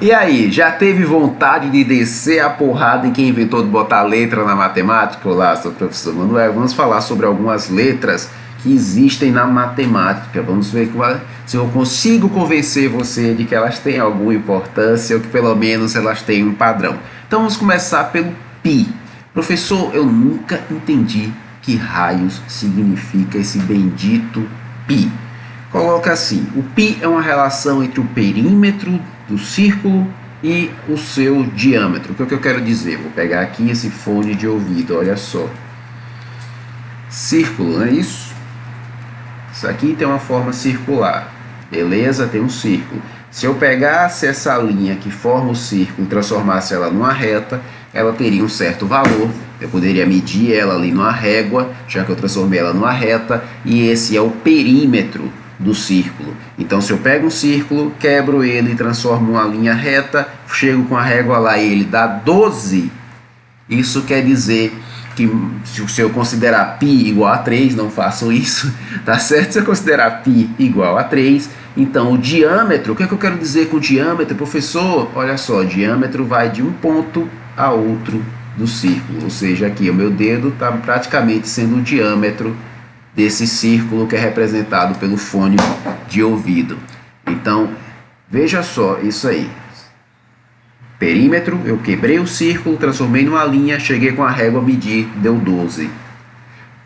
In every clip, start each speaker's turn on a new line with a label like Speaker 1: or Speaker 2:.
Speaker 1: E aí, já teve vontade de descer a porrada em quem inventou de botar letra na matemática? Olá, sou o professor Manuel. Vamos falar sobre algumas letras que existem na matemática. Vamos ver se eu consigo convencer você de que elas têm alguma importância ou que pelo menos elas têm um padrão. Então vamos começar pelo π. Professor, eu nunca entendi que raios significa esse bendito π. Coloca assim, o π é uma relação entre o perímetro do círculo e o seu diâmetro. O que eu quero dizer? Vou pegar aqui esse fone de ouvido, olha só. Círculo, não é isso? Isso aqui tem uma forma circular, beleza? Tem um círculo. Se eu pegasse essa linha que forma o círculo e transformasse ela numa reta, ela teria um certo valor. Eu poderia medir ela ali numa régua, já que eu transformei ela numa reta, e esse é o perímetro do círculo. Então, se eu pego um círculo, quebro ele e transformo uma linha reta, chego com a régua lá e ele dá 12, isso quer dizer que se eu considerar π igual a 3, não façam isso, tá certo? Se eu considerar π igual a 3, então o diâmetro, o que eu quero dizer com diâmetro? Professor, olha só, o diâmetro vai de um ponto a outro do círculo, ou seja, aqui o meu dedo está praticamente sendo o diâmetro desse círculo que é representado pelo fone de ouvido. Então, veja só isso aí. Perímetro, eu quebrei o círculo, transformei numa linha, cheguei com a régua a medir, deu 12.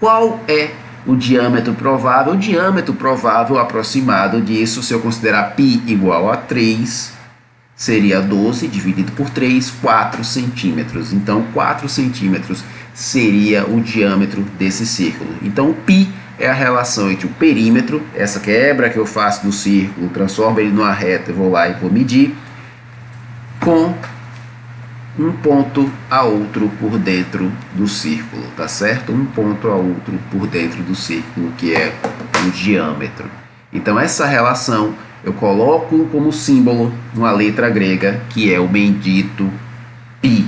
Speaker 1: Qual é o diâmetro provável? O diâmetro provável aproximado disso, se eu considerar π igual a 3, seria 12 dividido por 3, 4 centímetros. Então, 4 centímetros seria o diâmetro desse círculo. Então, o π é a relação entre o perímetro, essa quebra que eu faço do círculo, transformo ele numa reta, eu vou lá e vou medir, com um ponto a outro por dentro do círculo, tá certo? Um ponto a outro por dentro do círculo, que é o diâmetro. Então, essa relação eu coloco como símbolo uma letra grega, que é o bendito π.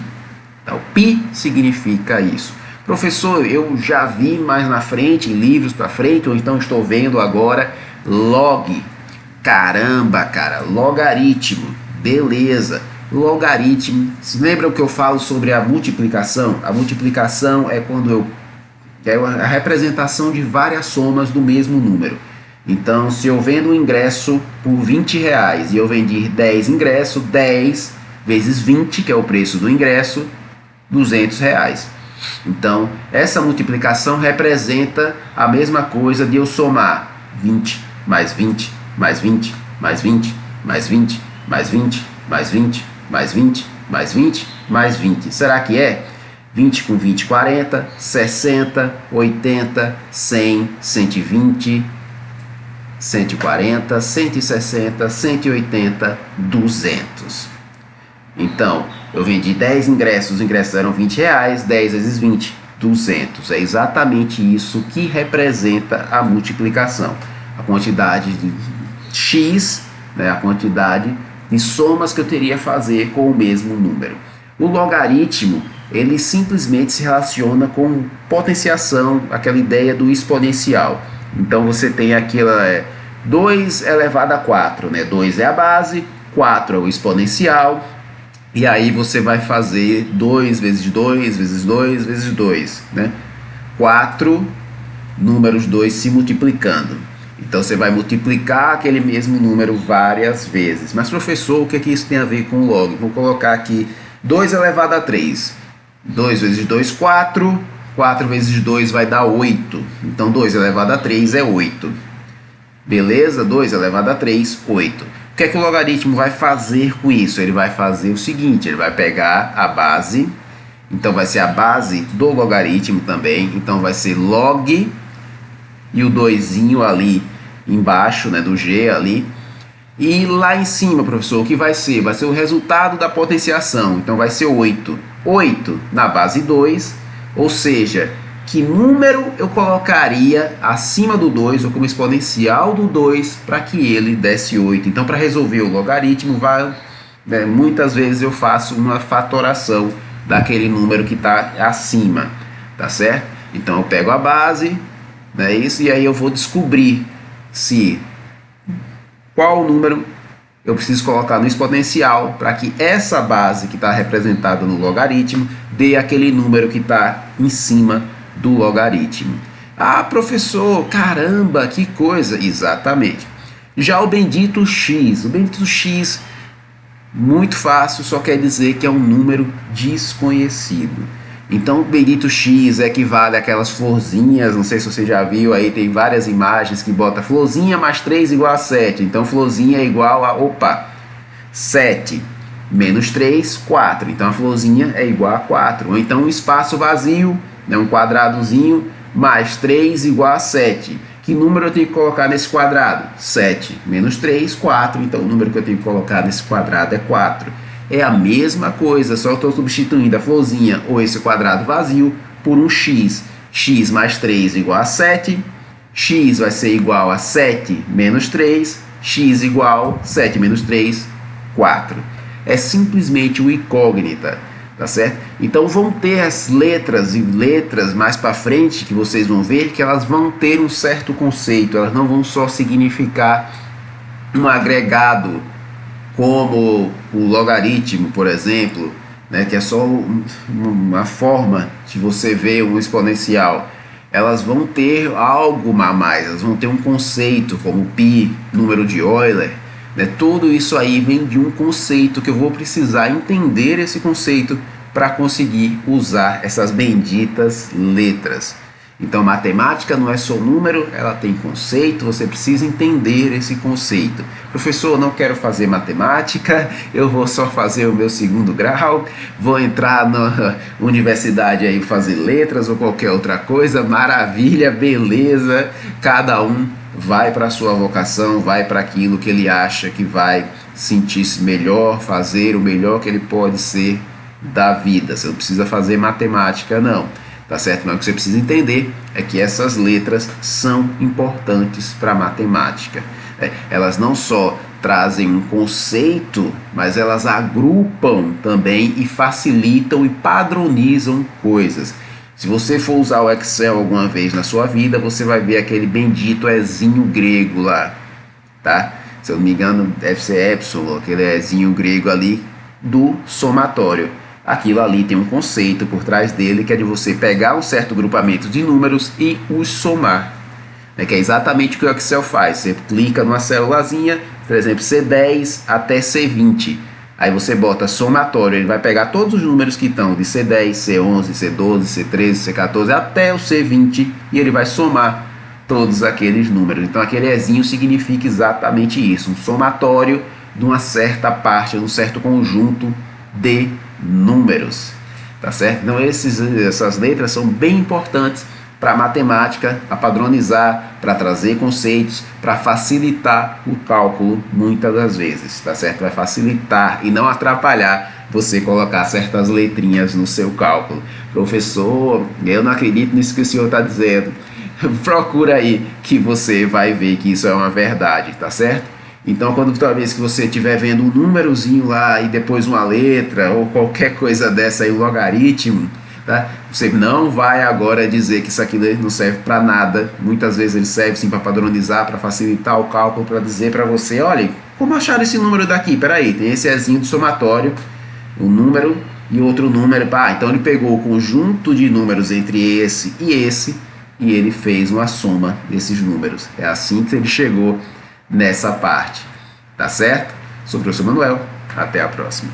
Speaker 1: Então, π significa isso. Professor, eu já vi mais na frente, em livros para frente, ou então estou vendo agora, log. Caramba, cara, logaritmo. Beleza. Logaritmo. Se lembra o que eu falo sobre a multiplicação? A multiplicação é quando é a representação de várias somas do mesmo número. Então, se eu vendo um ingresso por R$20 e eu vendi 10 ingressos, 10 vezes 20, que é o preço do ingresso, R$200. Então, essa multiplicação representa a mesma coisa de eu somar 20 mais 20 mais 20 mais 20 mais 20 mais 20 mais 20 mais 20 mais 20 mais 20. Será que é? 20 com 20, 40, 60, 80, 100, 120, 140, 160, 180, 200. Então, eu vendi 10 ingressos, os ingressos eram R$20, 10 vezes 20, 200. É exatamente isso que representa a multiplicação. A quantidade de x, né, a quantidade de somas que eu teria a fazer com o mesmo número. O logaritmo, ele simplesmente se relaciona com potenciação, aquela ideia do exponencial. Então, você tem aquela 2 elevado a 4, né? 2 é a base, 4 é o exponencial, e aí você vai fazer 2 vezes 2 vezes 2 vezes 2, né? 4 números 2 se multiplicando. Então, você vai multiplicar aquele mesmo número várias vezes. Mas, professor, o que é que isso tem a ver com log? Vou colocar aqui 2 elevado a 3. 2 vezes 2, 4. 4 vezes 2 vai dar 8. Então, 2 elevado a 3 é 8. Beleza? 2 elevado a 3, 8. O que é que o logaritmo vai fazer com isso? Ele vai fazer o seguinte, ele vai pegar a base, então vai ser a base do logaritmo também, então vai ser log, e o 2zinho ali embaixo, né, do G ali, e lá em cima, professor, o que vai ser? Vai ser o resultado da potenciação, então vai ser 8. 8 na base 2, ou seja, que número eu colocaria acima do 2 ou como exponencial do 2 para que ele desse 8. Então, para resolver o logaritmo, muitas vezes eu faço uma fatoração daquele número que está acima, tá certo? Então, eu pego a base, isso, e aí eu vou descobrir qual número eu preciso colocar no exponencial para que essa base que está representada no logaritmo dê aquele número que está em cima do logaritmo. Ah, professor, caramba, que coisa! Exatamente. Já o bendito x, muito fácil, só quer dizer que é um número desconhecido. Então o bendito x equivale àquelas florzinhas, não sei se você já viu, aí tem várias imagens que bota florzinha mais 3 igual a 7. Então florzinha é igual a, 7 menos 3, 4. Então a florzinha é igual a 4. Ou então um espaço vazio, né, um quadradozinho, mais 3 igual a 7. Que número eu tenho que colocar nesse quadrado? 7 menos 3, 4. Então o número que eu tenho que colocar nesse quadrado é 4. É a mesma coisa, só estou substituindo a florzinha ou esse quadrado vazio por um x. X mais 3 igual a 7. X vai ser igual a 7 menos 3. X igual a 7 menos 3, 4. É simplesmente uma incógnita, tá certo? Então vão ter as letras e letras mais para frente que vocês vão ver que elas vão ter um certo conceito, elas não vão só significar um agregado como o logaritmo, por exemplo, né, que é só uma forma de você ver um exponencial. Elas vão ter algo a mais, elas vão ter um conceito como π, número de Euler, né? Tudo isso aí vem de um conceito que eu vou precisar entender esse conceito para conseguir usar essas benditas letras. Então matemática não é só número, ela tem conceito, você precisa entender esse conceito. Professor, não quero fazer matemática, eu vou só fazer o meu segundo grau, vou entrar na universidade aí fazer letras ou qualquer outra coisa, maravilha, beleza, cada um vai para a sua vocação, vai para aquilo que ele acha que vai sentir-se melhor, fazer o melhor que ele pode ser da vida. Você não precisa fazer matemática não. Tá certo? Mas o que você precisa entender é que essas letras são importantes para a matemática. Elas não só trazem um conceito, mas elas agrupam também e facilitam e padronizam coisas. Se você for usar o Excel alguma vez na sua vida, você vai ver aquele bendito ezinho grego lá, tá? Se eu não me engano, deve ser epsilon, aquele ezinho grego ali do somatório. Aquilo ali tem um conceito por trás dele, que é de você pegar um certo grupamento de números e os somar. Que é exatamente o que o Excel faz. Você clica numa célulazinha, por exemplo, C10 até C20. Aí você bota somatório, ele vai pegar todos os números que estão de C10, C11, C12, C13, C14 até o C20 e ele vai somar todos aqueles números. Então aquele ezinho significa exatamente isso, um somatório de uma certa parte, de um certo conjunto de números, tá certo? Então essas letras são bem importantes para a matemática, para padronizar, para trazer conceitos, para facilitar o cálculo muitas das vezes, tá certo? Vai facilitar e não atrapalhar você colocar certas letrinhas no seu cálculo. Professor, eu não acredito nisso que o senhor está dizendo. Procura aí que você vai ver que isso é uma verdade, tá certo? Então, toda vez que você estiver vendo um númerozinho lá e depois uma letra ou qualquer coisa dessa aí, um logaritmo, tá? Você não vai agora dizer que isso aqui não serve para nada. Muitas vezes ele serve sim para padronizar, para facilitar o cálculo, para dizer para você, olha, como achar esse número daqui? Peraí, tem esse ezinho do somatório, um número e outro número. Então ele pegou o conjunto de números entre esse e ele fez uma soma desses números. É assim que ele chegou nessa parte, tá certo? Sou o professor Manuel, até a próxima.